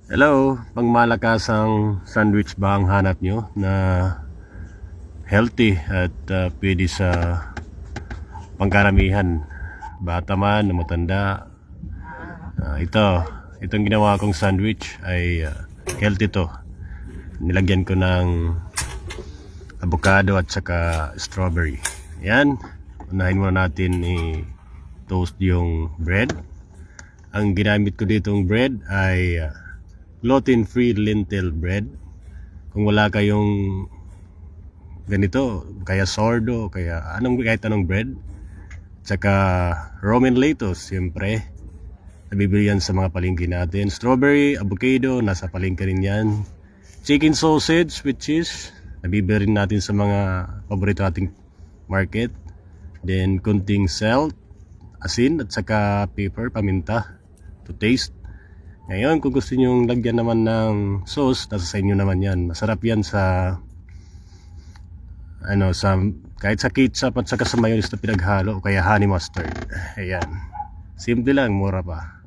Hello, pangmalakasang sandwich ba ang hanap nyo na healthy at pwede sa pangkaramihan, bata man na matanda? Itong ginawa kong sandwich ay healthy to. Nilagyan ko ng avocado at saka strawberry. Yan, unahin muna natin i-toast yung bread. Ang ginamit ko ditong bread ay gluten-free lentil bread. Kung wala kayong ganito, kaya sourdough, kaya kahit anong bread, tsaka Roman lettuce, siyempre nabibili yan sa mga palengke natin. Strawberry, avocado, nasa palengke rin yan. Chicken sausage with cheese, nabibili rin natin sa mga paborito nating market. Then kunting salt, asin, at saka pepper, paminta to taste. Ngayon, kung gusto nyo lagyan naman ng sauce, nasa sa inyo naman yan. Masarap yan sa kahit sa ketchup at saka sa mayonnaise na pinaghalo o kaya honey mustard. Ayan, simple lang, mura pa.